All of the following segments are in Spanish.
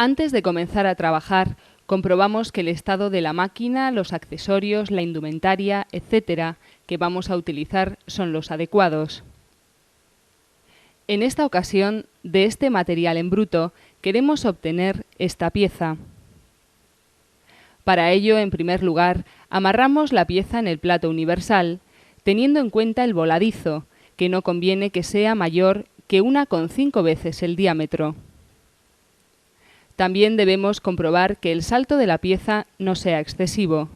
Antes de comenzar a trabajar, comprobamos que el estado de la máquina, los accesorios, la indumentaria, etc., que vamos a utilizar son los adecuados. En esta ocasión, de este material en bruto, queremos obtener esta pieza. Para ello, en primer lugar, amarramos la pieza en el plato universal, teniendo en cuenta el voladizo, que no conviene que sea mayor que 1,5 veces el diámetro. También debemos comprobar que el salto de la pieza no sea excesivo.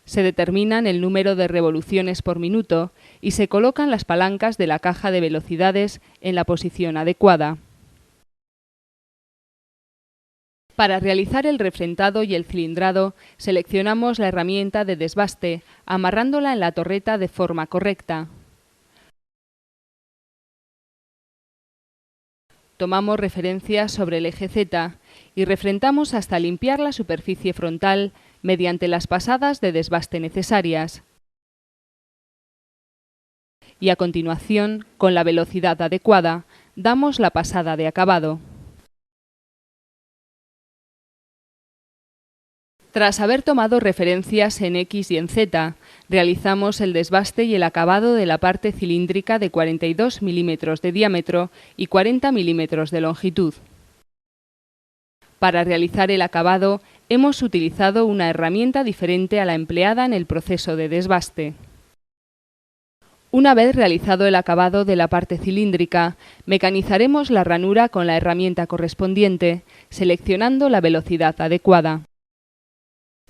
Se determinan el número de revoluciones por minuto y se colocan las palancas de la caja de velocidades en la posición adecuada. Para realizar el refrentado y el cilindrado, seleccionamos la herramienta de desbaste, amarrándola en la torreta de forma correcta. Tomamos referencia sobre el eje Z y refrentamos hasta limpiar la superficie frontal mediante las pasadas de desbaste necesarias. Y a continuación, con la velocidad adecuada, damos la pasada de acabado. Tras haber tomado referencias en X y en Z, realizamos el desbaste y el acabado de la parte cilíndrica de 42 milímetros de diámetro y 40 milímetros de longitud. Para realizar el acabado, hemos utilizado una herramienta diferente a la empleada en el proceso de desbaste. Una vez realizado el acabado de la parte cilíndrica, mecanizaremos la ranura con la herramienta correspondiente, seleccionando la velocidad adecuada.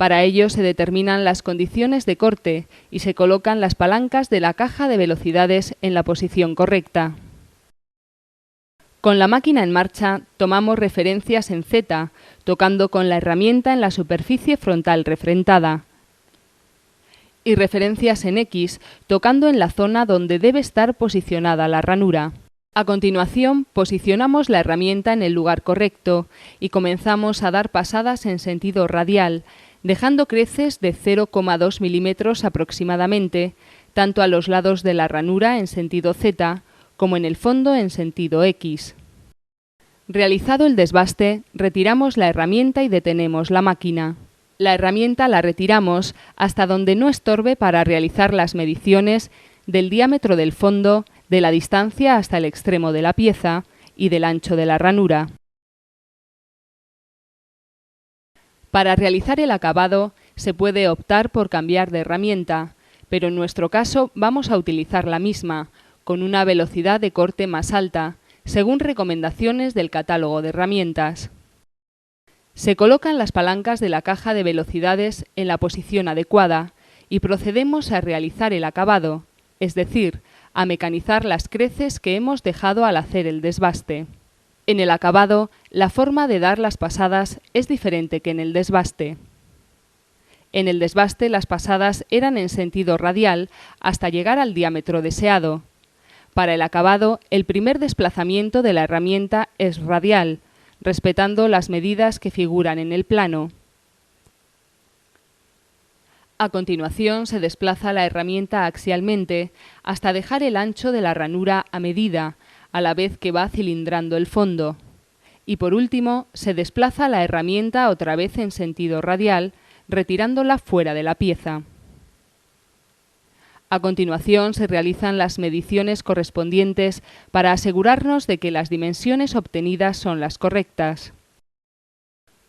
Para ello se determinan las condiciones de corte y se colocan las palancas de la caja de velocidades en la posición correcta. Con la máquina en marcha, tomamos referencias en Z, tocando con la herramienta en la superficie frontal refrentada, y referencias en X, tocando en la zona donde debe estar posicionada la ranura. A continuación, posicionamos la herramienta en el lugar correcto y comenzamos a dar pasadas en sentido radial, dejando creces de 0,2 milímetros aproximadamente, tanto a los lados de la ranura en sentido Z, como en el fondo en sentido X. Realizado el desbaste, retiramos la herramienta y detenemos la máquina. La herramienta la retiramos hasta donde no estorbe para realizar las mediciones del diámetro del fondo, de la distancia hasta el extremo de la pieza y del ancho de la ranura. Para realizar el acabado se puede optar por cambiar de herramienta, pero en nuestro caso vamos a utilizar la misma, con una velocidad de corte más alta, según recomendaciones del catálogo de herramientas. Se colocan las palancas de la caja de velocidades en la posición adecuada y procedemos a realizar el acabado, es decir, a mecanizar las creces que hemos dejado al hacer el desbaste. En el acabado, la forma de dar las pasadas es diferente que en el desbaste. En el desbaste las pasadas eran en sentido radial hasta llegar al diámetro deseado. Para el acabado, el primer desplazamiento de la herramienta es radial, respetando las medidas que figuran en el plano. A continuación se desplaza la herramienta axialmente hasta dejar el ancho de la ranura a medida, a la vez que va cilindrando el fondo. Y por último, se desplaza la herramienta otra vez en sentido radial, retirándola fuera de la pieza. A continuación se realizan las mediciones correspondientes para asegurarnos de que las dimensiones obtenidas son las correctas.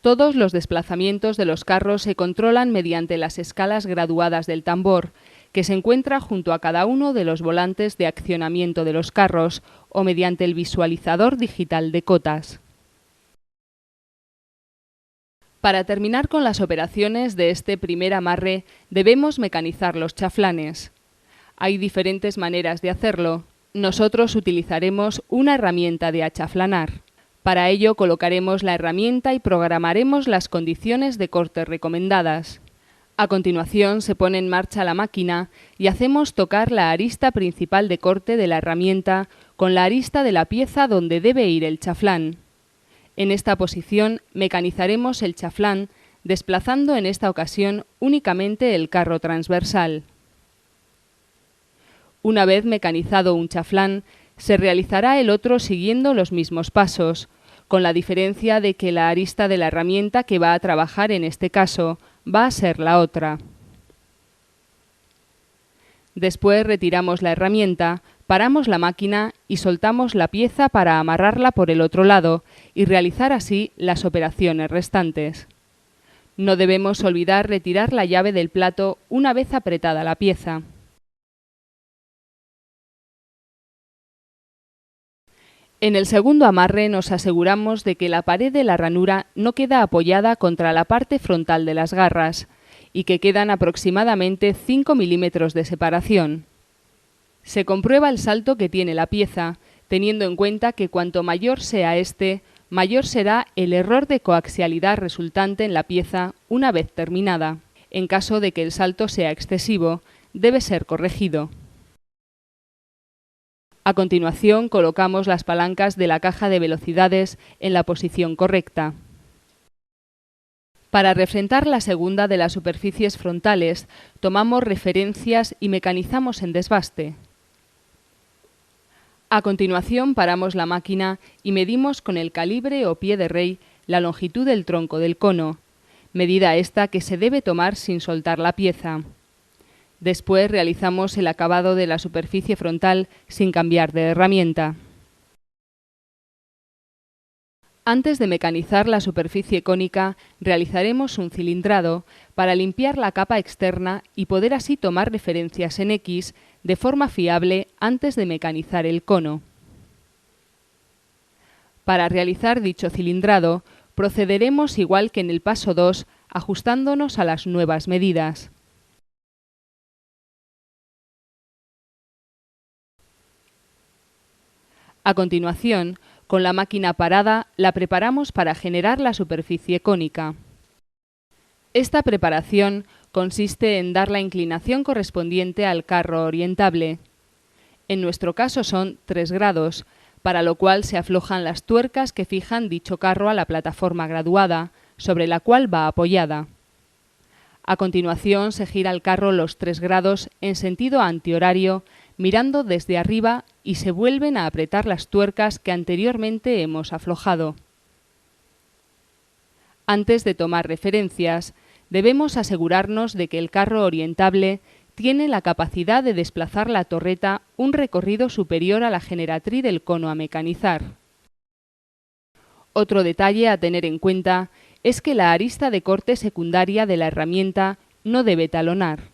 Todos los desplazamientos de los carros se controlan mediante las escalas graduadas del tambor, que se encuentra junto a cada uno de los volantes de accionamiento de los carros o mediante el visualizador digital de cotas. Para terminar con las operaciones de este primer amarre, debemos mecanizar los chaflanes. Hay diferentes maneras de hacerlo. Nosotros utilizaremos una herramienta de achaflanar. Para ello colocaremos la herramienta y programaremos las condiciones de corte recomendadas. A continuación se pone en marcha la máquina y hacemos tocar la arista principal de corte de la herramienta con la arista de la pieza donde debe ir el chaflán. En esta posición mecanizaremos el chaflán, desplazando en esta ocasión únicamente el carro transversal. Una vez mecanizado un chaflán, Se realizará el otro siguiendo los mismos pasos, con la diferencia de que la arista de la herramienta que va a trabajar en este caso va a ser la otra. Después retiramos la herramienta, paramos la máquina y soltamos la pieza para amarrarla por el otro lado y realizar así las operaciones restantes. No debemos olvidar retirar la llave del plato una vez apretada la pieza. En el segundo amarre nos aseguramos de que la pared de la ranura no queda apoyada contra la parte frontal de las garras y que quedan aproximadamente 5 milímetros de separación. Se comprueba el salto que tiene la pieza, teniendo en cuenta que cuanto mayor sea este, mayor será el error de coaxialidad resultante en la pieza una vez terminada. En caso de que el salto sea excesivo, debe ser corregido. A continuación, colocamos las palancas de la caja de velocidades en la posición correcta. Para refrentar la segunda de las superficies frontales, tomamos referencias y mecanizamos en desbaste. A continuación, paramos la máquina y medimos con el calibre o pie de rey la longitud del tronco del cono, medida esta que se debe tomar sin soltar la pieza. Después realizamos el acabado de la superficie frontal sin cambiar de herramienta. Antes de mecanizar la superficie cónica, realizaremos un cilindrado para limpiar la capa externa y poder así tomar referencias en X de forma fiable antes de mecanizar el cono. Para realizar dicho cilindrado, procederemos igual que en el paso 2, ajustándonos a las nuevas medidas. A continuación, con la máquina parada, la preparamos para generar la superficie cónica. Esta preparación consiste en dar la inclinación correspondiente al carro orientable. En nuestro caso son 3 grados, para lo cual se aflojan las tuercas que fijan dicho carro a la plataforma graduada, sobre la cual va apoyada. A continuación se gira el carro los 3 grados en sentido antihorario, mirando desde arriba y se vuelven a apretar las tuercas que anteriormente hemos aflojado. Antes de tomar referencias, debemos asegurarnos de que el carro orientable tiene la capacidad de desplazar la torreta un recorrido superior a la generatriz del cono a mecanizar. Otro detalle a tener en cuenta es que la arista de corte secundaria de la herramienta no debe talonar.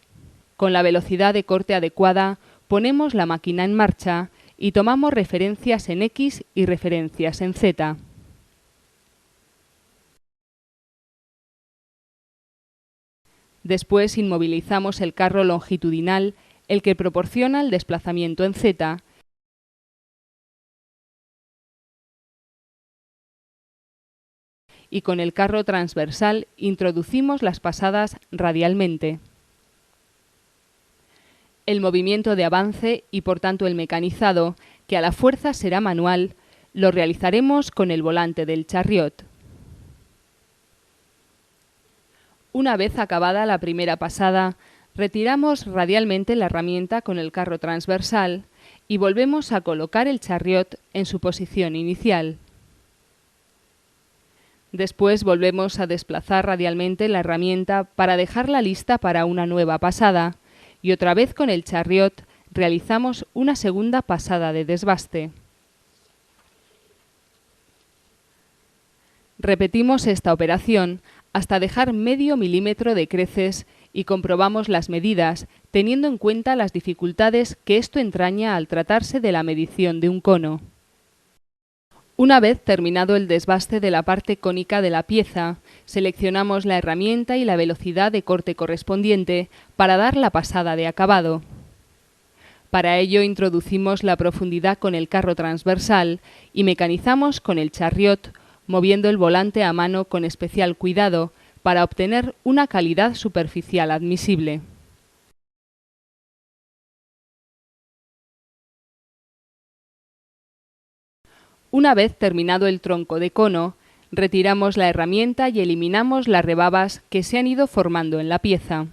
Con la velocidad de corte adecuada, ponemos la máquina en marcha y tomamos referencias en X y referencias en Z. Después inmovilizamos el carro longitudinal, el que proporciona el desplazamiento en Z, y con el carro transversal introducimos las pasadas radialmente. El movimiento de avance y por tanto el mecanizado, que a la fuerza será manual, lo realizaremos con el volante del chariot. Una vez acabada la primera pasada, retiramos radialmente la herramienta con el carro transversal y volvemos a colocar el chariot en su posición inicial. Después volvemos a desplazar radialmente la herramienta para dejarla lista para una nueva pasada y otra vez con el chariot realizamos una segunda pasada de desbaste. Repetimos esta operación hasta dejar medio milímetro de creces y comprobamos las medidas, teniendo en cuenta las dificultades que esto entraña al tratarse de la medición de un cono. Una vez terminado el desbaste de la parte cónica de la pieza, seleccionamos la herramienta y la velocidad de corte correspondiente para dar la pasada de acabado. Para ello introducimos la profundidad con el carro transversal y mecanizamos con el chariot, moviendo el volante a mano con especial cuidado para obtener una calidad superficial admisible. Una vez terminado el tronco de cono, retiramos la herramienta y eliminamos las rebabas que se han ido formando en la pieza.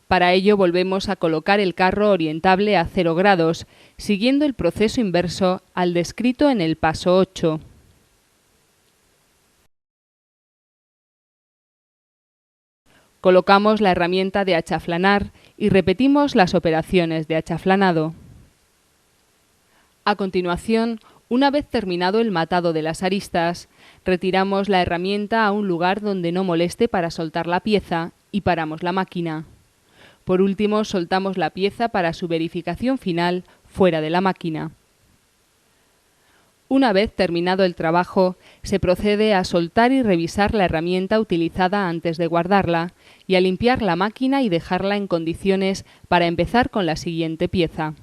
Para ello volvemos a colocar el carro orientable a 0 grados, siguiendo el proceso inverso al descrito en el paso 8. Colocamos la herramienta de achaflanar y repetimos las operaciones de achaflanado. A continuación, una vez terminado el matado de las aristas, retiramos la herramienta a un lugar donde no moleste para soltar la pieza y paramos la máquina. Por último, soltamos la pieza para su verificación final fuera de la máquina. Una vez terminado el trabajo, se procede a soltar y revisar la herramienta utilizada antes de guardarla y a limpiar la máquina y dejarla en condiciones para empezar con la siguiente pieza.